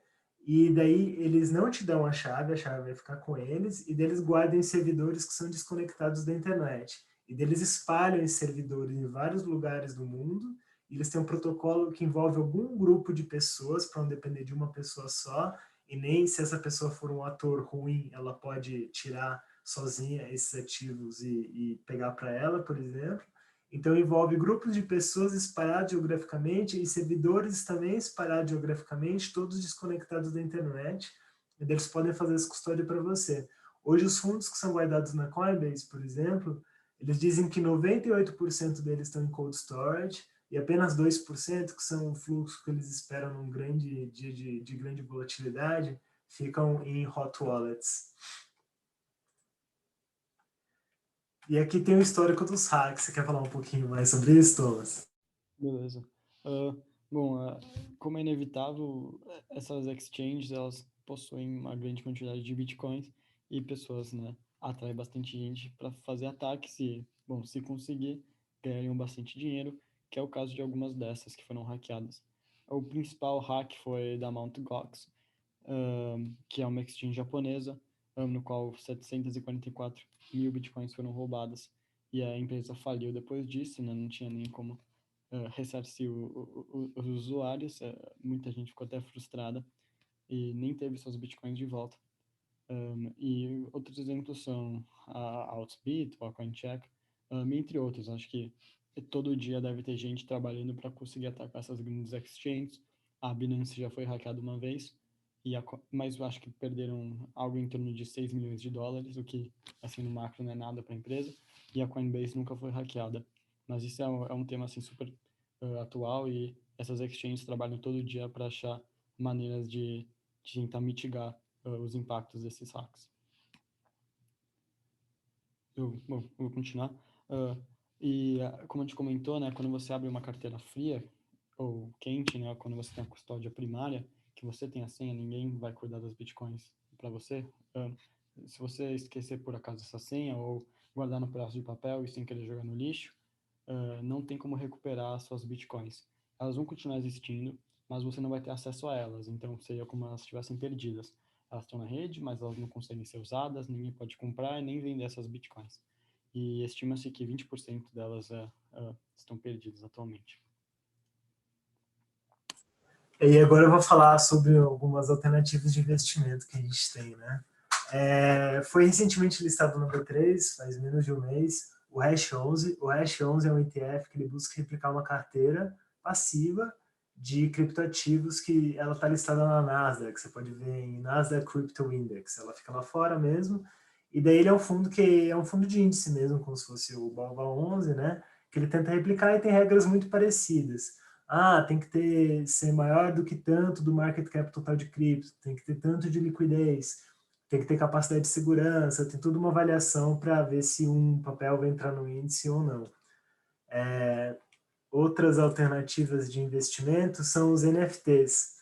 e daí eles não te dão a chave vai ficar com eles, e daí eles guardam em servidores que são desconectados da internet. E daí eles espalham esses servidores em vários lugares do mundo, e eles têm um protocolo que envolve algum grupo de pessoas, para não depender de uma pessoa só, e nem se essa pessoa for um ator ruim, ela pode tirar sozinha esses ativos e pegar para ela, por exemplo. Então, envolve grupos de pessoas espalhados geograficamente e servidores também espalhados geograficamente, todos desconectados da internet, e eles podem fazer essa custódia para você. Hoje, os fundos que são guardados na Coinbase, por exemplo, eles dizem que 98% deles estão em cold storage, e apenas 2%, que são o fluxo que eles esperam num grande dia de grande volatilidade, ficam em hot wallets. E aqui tem o histórico dos hacks. Você quer falar um pouquinho mais sobre isso, Thomas? Beleza. Bom, como é inevitável, essas exchanges, elas possuem uma grande quantidade de bitcoins e pessoas, né, atraem bastante gente para fazer ataques e, bom, se conseguir, ganhariam bastante dinheiro, que é o caso de algumas dessas que foram hackeadas. O principal hack foi da Mt. Gox, que é uma exchange japonesa, no qual 744 mil bitcoins foram roubadas e a empresa faliu depois disso, né, não tinha nem como ressarcir os usuários, muita gente ficou até frustrada e nem teve seus bitcoins de volta. E outros exemplos são a Altbit, ou a Coincheck, entre outros. Acho que todo dia deve ter gente trabalhando para conseguir atacar essas grandes exchanges. A Binance já foi hackeada uma vez, mas eu acho que perderam algo em torno de 6 milhões de dólares, o que, assim, no macro não é nada para a empresa, e a Coinbase nunca foi hackeada. Mas isso é um tema, assim, super atual, e essas exchanges trabalham todo dia para achar maneiras de tentar mitigar os impactos desses hacks. Vou continuar. Como a gente comentou, né, quando você abre uma carteira fria ou quente, né, quando você tem a custódia primária, que você tem a senha, ninguém vai cuidar das bitcoins para você. Se você esquecer por acaso essa senha ou guardar no pedaço de papel e sem querer jogar no lixo, não tem como recuperar suas bitcoins. Elas vão continuar existindo, mas você não vai ter acesso a elas, então seria como elas estivessem perdidas. Elas estão na rede, mas elas não conseguem ser usadas, ninguém pode comprar e nem vender essas bitcoins. E estima-se que 20% delas estão perdidas atualmente. E agora eu vou falar sobre algumas alternativas de investimento que a gente tem, né? Foi recentemente listado no B3, faz menos de um mês, o Hash 11. O Hash 11 é um ETF que ele busca replicar uma carteira passiva de criptoativos que ela está listada na Nasdaq. Você pode ver em Nasdaq Crypto Index. Ela fica lá fora mesmo. E daí ele é um fundo que é um fundo de índice mesmo, como se fosse o BOVA 11, né? Que ele tenta replicar e tem regras muito parecidas. Tem que ser maior do que tanto do market cap total de cripto, tem que ter tanto de liquidez, tem que ter capacidade de segurança, tem toda uma avaliação para ver se um papel vai entrar no índice ou não. Outras alternativas de investimento são os NFTs.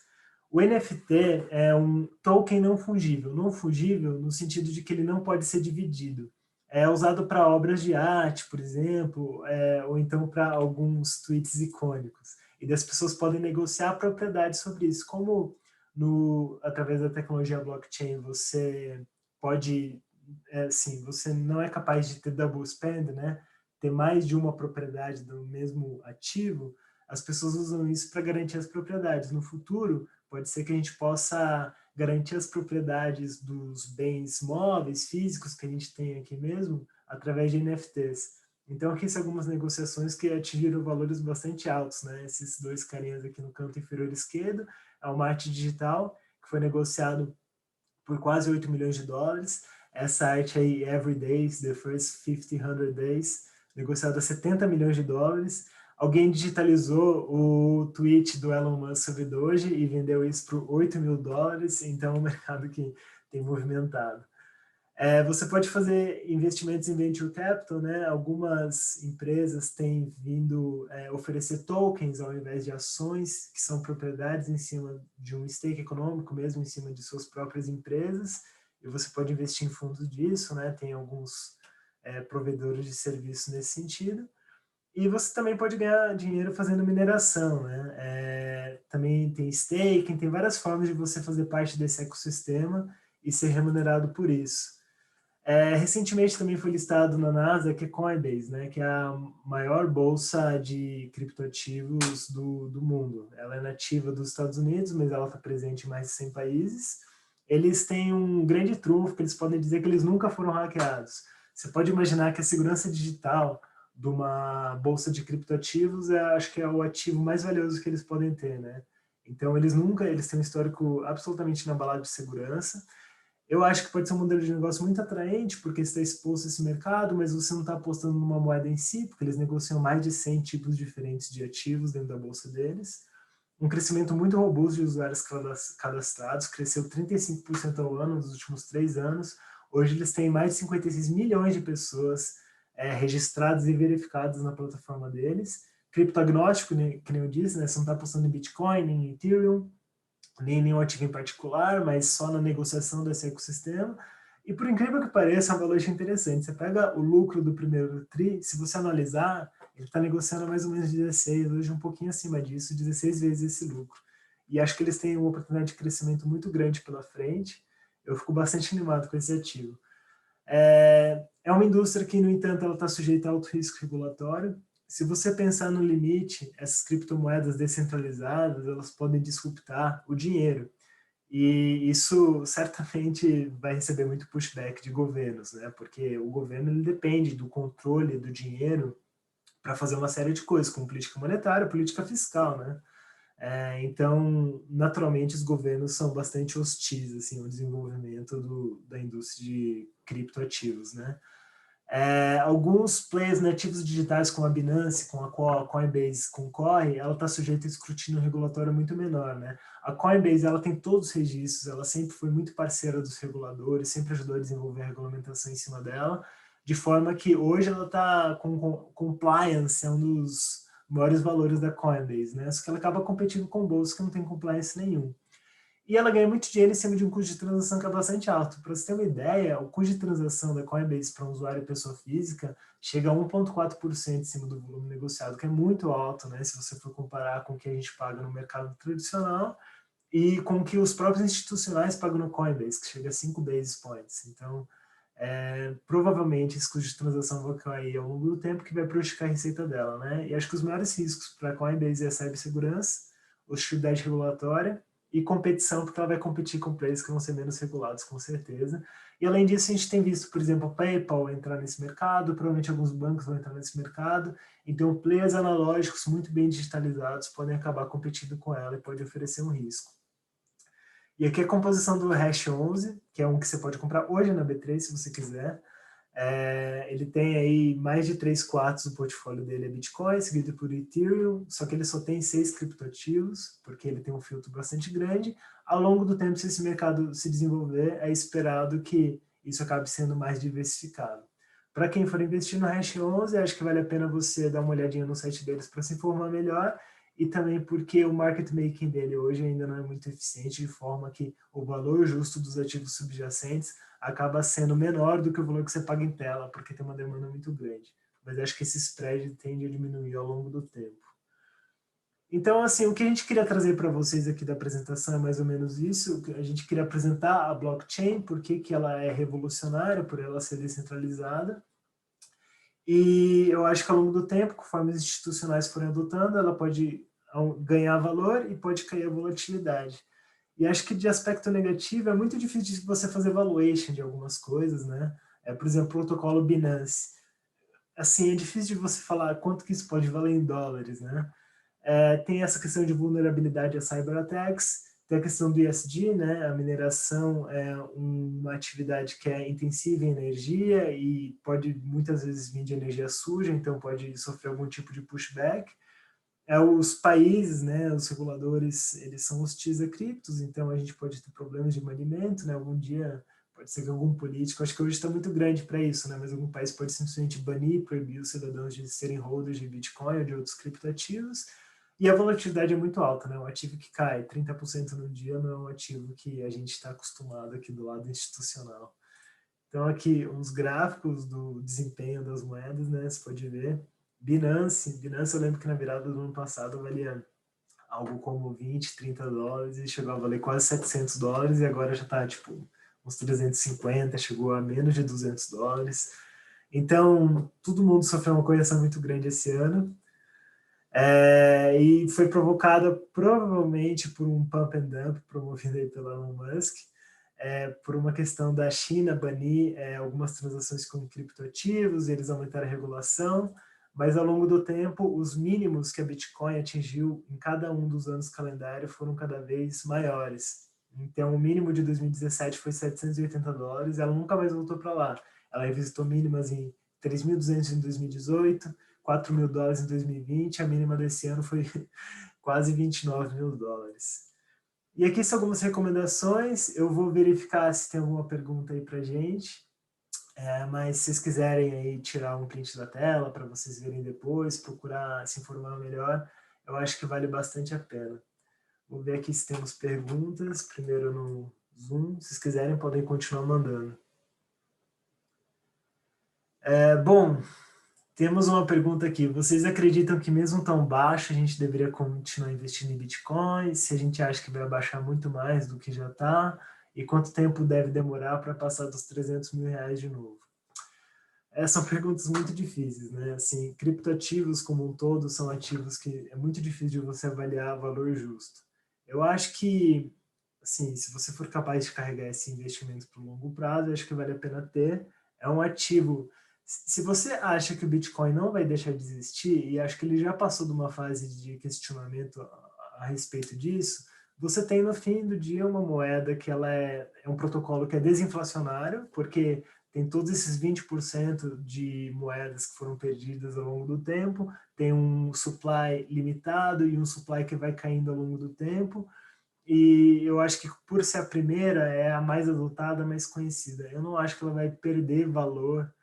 O NFT é um token não fungível no sentido de que ele não pode ser dividido. É usado para obras de arte, por exemplo, ou então para alguns tweets icônicos. E as pessoas podem negociar a propriedade sobre isso. Como através da tecnologia blockchain você pode, você não é capaz de ter double spend, né? Ter mais de uma propriedade do mesmo ativo, as pessoas usam isso para garantir as propriedades. No futuro, pode ser que a gente possa garantir as propriedades dos bens móveis, físicos que a gente tem aqui mesmo, através de NFTs. Então, aqui são algumas negociações que atingiram valores bastante altos, né? Esses dois carinhas aqui no canto inferior esquerdo, é o Marte Digital, que foi negociado por quase 8 milhões de dólares. Essa arte aí, Every Days, The First 100 Days, negociada a 70 milhões de dólares. Alguém digitalizou o tweet do Elon Musk sobre Doge e vendeu isso por 8 mil dólares, então é um mercado que tem movimentado. Você pode fazer investimentos em venture capital, né? Algumas empresas têm vindo oferecer tokens ao invés de ações, que são propriedades em cima de um stake econômico, mesmo em cima de suas próprias empresas, e você pode investir em fundos disso, né? Tem alguns provedores de serviço nesse sentido. E você também pode ganhar dinheiro fazendo mineração, né? Também tem staking, tem várias formas de você fazer parte desse ecossistema e ser remunerado por isso. Recentemente também foi listado na Nasdaq a Coinbase, né, que é a maior bolsa de criptoativos do mundo. Ela é nativa dos Estados Unidos, mas ela está presente em mais de 100 países. Eles têm um grande trunfo, que eles podem dizer que eles nunca foram hackeados. Você pode imaginar que a segurança digital de uma bolsa de criptoativos, acho que é o ativo mais valioso que eles podem ter, né? Então, eles têm um histórico absolutamente inabalado de segurança. Eu acho que pode ser um modelo de negócio muito atraente, porque está exposto a esse mercado, mas você não está apostando numa moeda em si, porque eles negociam mais de 100 tipos diferentes de ativos dentro da bolsa deles. Um crescimento muito robusto de usuários cadastrados, cresceu 35% ao ano nos últimos 3 anos. Hoje eles têm mais de 56 milhões de pessoas registradas e verificadas na plataforma deles. Criptoagnóstico, que nem eu disse, né? Você não está apostando em Bitcoin, nem em Ethereum, nem nenhum ativo em particular, mas só na negociação desse ecossistema. E por incrível que pareça, é um valor interessante. Você pega o lucro do primeiro TRI, se você analisar, ele está negociando mais ou menos 16, hoje um pouquinho acima disso, 16 vezes esse lucro. E acho que eles têm uma oportunidade de crescimento muito grande pela frente. Eu fico bastante animado com esse ativo. É uma indústria que, no entanto, ela está sujeita a alto risco regulatório. Se você pensar no limite, essas criptomoedas descentralizadas, elas podem disruptar o dinheiro. E isso certamente vai receber muito pushback de governos, né? Porque o governo ele depende do controle do dinheiro para fazer uma série de coisas, como política monetária, política fiscal, né? Então, naturalmente, os governos são bastante hostis assim, ao desenvolvimento da indústria de criptoativos, né? Alguns players nativos digitais, como a Binance, com a qual a Coinbase concorre, ela está sujeita a escrutínio regulatório muito menor, né? A Coinbase, ela tem todos os registros, ela sempre foi muito parceira dos reguladores, sempre ajudou a desenvolver a regulamentação em cima dela, de forma que hoje ela está com compliance, é um dos maiores valores da Coinbase, né? Só que ela acaba competindo com bolsas que não tem compliance nenhum. E ela ganha muito dinheiro em cima de um custo de transação que é bastante alto. Para você ter uma ideia, o custo de transação da Coinbase para um usuário e pessoa física chega a 1,4% em cima do volume negociado, que é muito alto, né? Se você for comparar com o que a gente paga no mercado tradicional e com o que os próprios institucionais pagam no Coinbase, que chega a 5 basis points. Então, provavelmente esse custo de transação vai cair ao longo do tempo, que vai prejudicar a receita dela, né? E acho que os maiores riscos para a Coinbase é a cibersegurança, hostilidade regulatória e competição, porque ela vai competir com players que vão ser menos regulados, com certeza. E além disso, a gente tem visto, por exemplo, a PayPal entrar nesse mercado, provavelmente alguns bancos vão entrar nesse mercado, então players analógicos muito bem digitalizados podem acabar competindo com ela e pode oferecer um risco. E aqui é a composição do Hash 11, que é um que você pode comprar hoje na B3, se você quiser. Ele tem aí mais de 3/4 do portfólio dele é Bitcoin, seguido por Ethereum, só que ele só tem 6 criptoativos, porque ele tem um filtro bastante grande. Ao longo do tempo, se esse mercado se desenvolver, é esperado que isso acabe sendo mais diversificado. Para quem for investir no Hash 11, acho que vale a pena você dar uma olhadinha no site deles para se informar melhor, e também porque o market making dele hoje ainda não é muito eficiente, de forma que o valor justo dos ativos subjacentes acaba sendo menor do que o valor que você paga em tela, porque tem uma demanda muito grande. Mas acho que esse spread tende a diminuir ao longo do tempo. Então, assim, o que a gente queria trazer para vocês aqui da apresentação é mais ou menos isso. A gente queria apresentar a blockchain, por que ela é revolucionária, por ela ser descentralizada. E eu acho que ao longo do tempo, conforme os institucionais forem adotando, ela pode ganhar valor e pode cair a volatilidade. E acho que de aspecto negativo é muito difícil de você fazer valuation de algumas coisas, né? Por exemplo, o protocolo Binance. assim, é difícil de você falar quanto que isso pode valer em dólares, né? Tem essa questão de vulnerabilidade a cyberattacks, tem a questão do ESG, né? A mineração é uma atividade que é intensiva em energia e pode muitas vezes vir de energia suja, então pode sofrer algum tipo de pushback. Os países, né, os reguladores, eles são hostis a criptos, então a gente pode ter problemas de banimento, né? Algum dia pode ser que algum político, acho que hoje está muito grande para isso, né? Mas algum país pode simplesmente banir, proibir os cidadãos de serem holders de Bitcoin ou de outros criptoativos. E a volatilidade é muito alta, né? Um ativo que cai 30% no dia não é um ativo que a gente está acostumado aqui do lado institucional. Então, aqui, uns gráficos do desempenho das moedas, né? Você pode ver. Binance eu lembro que na virada do ano passado valia algo como 20, 30 dólares e chegou a valer quase 700 dólares e agora já está, tipo, uns 350, chegou a menos de 200 dólares. Então, todo mundo sofreu uma correção muito grande esse ano. E foi provocada provavelmente por um pump and dump promovido aí pelo Elon Musk, por uma questão da China banir algumas transações com criptoativos, eles aumentaram a regulação, mas ao longo do tempo, os mínimos que a Bitcoin atingiu em cada um dos anos calendário foram cada vez maiores. Então, o mínimo de 2017 foi 780 dólares, ela nunca mais voltou para lá. Ela revisitou mínimas em 3.200 em 2018, 4 mil dólares em 2020, a mínima desse ano foi quase 29 mil dólares. E aqui são algumas recomendações, eu vou verificar se tem alguma pergunta aí para gente, mas se vocês quiserem aí tirar um print da tela para vocês verem depois, procurar se informar melhor, eu acho que vale bastante a pena. Vou ver aqui se temos perguntas, primeiro no Zoom, se vocês quiserem podem continuar mandando. Bom, temos uma pergunta aqui. Vocês acreditam que mesmo tão baixo a gente deveria continuar investindo em Bitcoin? Se a gente acha que vai baixar muito mais do que já está? E quanto tempo deve demorar para passar dos 300 mil reais de novo? São perguntas muito difíceis, né? Assim, criptoativos como um todo são ativos que é muito difícil de você avaliar valor justo. Eu acho que, assim, se você for capaz de carregar esse investimento para o longo prazo, eu acho que vale a pena ter. É um ativo. Se você acha que o Bitcoin não vai deixar de existir, e acho que ele já passou de uma fase de questionamento a respeito disso, você tem no fim do dia uma moeda que ela é um protocolo que é desinflacionário, porque tem todos esses 20% de moedas que foram perdidas ao longo do tempo, tem um supply limitado e um supply que vai caindo ao longo do tempo, e eu acho que por ser a primeira, é a mais adotada, a mais conhecida. Eu não acho que ela vai perder valor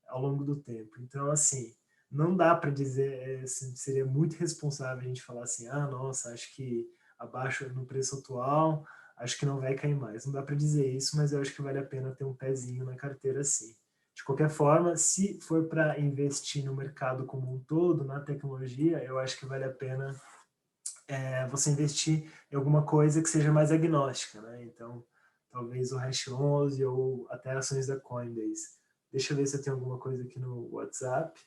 ao longo do tempo. Então, assim, não dá para dizer, assim, seria muito irresponsável a gente falar assim, nossa, acho que abaixo no preço atual, acho que não vai cair mais. Não dá para dizer isso, mas eu acho que vale a pena ter um pezinho na carteira sim. De qualquer forma, se for para investir no mercado como um todo, na tecnologia, eu acho que vale a pena você investir em alguma coisa que seja mais agnóstica, né? Então, talvez o Hash 11 ou até ações da Coinbase. Deixa eu ver se eu tenho alguma coisa aqui no WhatsApp.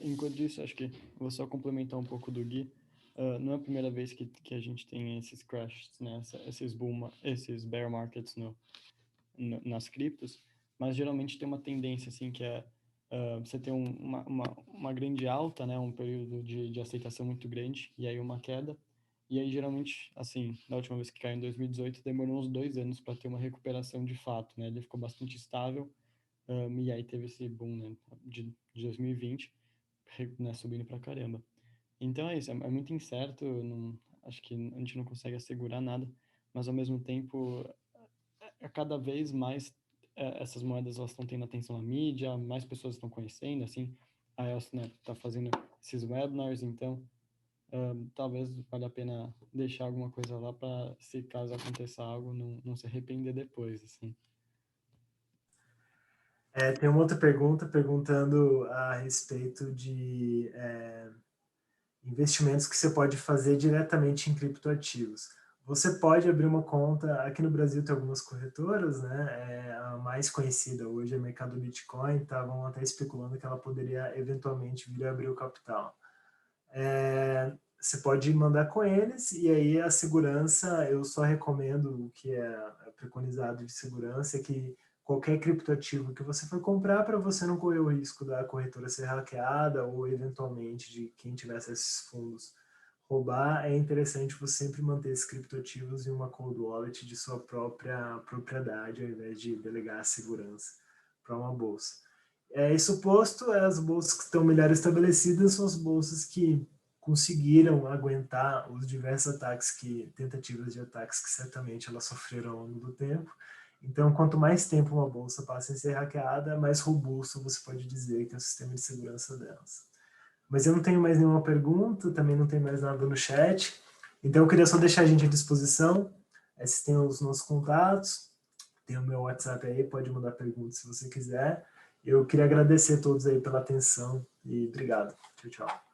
Enquanto isso, acho que vou só complementar um pouco do Gui. Não é a primeira vez que a gente tem esses crashes, né? Esses bear markets nas criptos, mas geralmente tem uma tendência assim que é você ter uma grande alta, né? Um período de aceitação muito grande e aí uma queda. E aí geralmente, assim, na última vez que caiu em 2018, demorou uns 2 anos para ter uma recuperação de fato, né? Ele ficou bastante estável. E aí teve esse boom, né, de 2020, né, subindo pra caramba. Então é isso, é muito incerto, acho que a gente não consegue assegurar nada, mas ao mesmo tempo, cada vez mais essas moedas elas estão tendo atenção na mídia, mais pessoas estão conhecendo, assim, a EOS, né, tá fazendo esses webinars, então talvez valha a pena deixar alguma coisa lá para, se caso aconteça algo, não se arrepender depois, assim. Tem uma outra pergunta perguntando a respeito de investimentos que você pode fazer diretamente em criptoativos. Você pode abrir uma conta, aqui no Brasil tem algumas corretoras, né? A mais conhecida hoje é Mercado Bitcoin, estavam até especulando que ela poderia eventualmente vir a abrir o capital. Você pode mandar com eles e aí a segurança, eu só recomendo o que é preconizado de segurança, é que qualquer criptoativo que você for comprar, para você não correr o risco da corretora ser hackeada ou, eventualmente, de quem tivesse esses fundos roubar, é interessante você sempre manter esses criptoativos em uma cold wallet de sua própria propriedade, ao invés de delegar a segurança para uma bolsa. Isso posto, as bolsas que estão melhor estabelecidas são as bolsas que conseguiram aguentar os diversos tentativas de ataques que certamente elas sofreram ao longo do tempo. Então, quanto mais tempo uma bolsa passa em ser hackeada, mais robusto você pode dizer que é o sistema de segurança delas. Mas eu não tenho mais nenhuma pergunta, também não tem mais nada no chat. Então, eu queria só deixar a gente à disposição. Esses tem os nossos contatos, tem o meu WhatsApp aí, pode mandar perguntas se você quiser. Eu queria agradecer a todos aí pela atenção e obrigado. Tchau, tchau.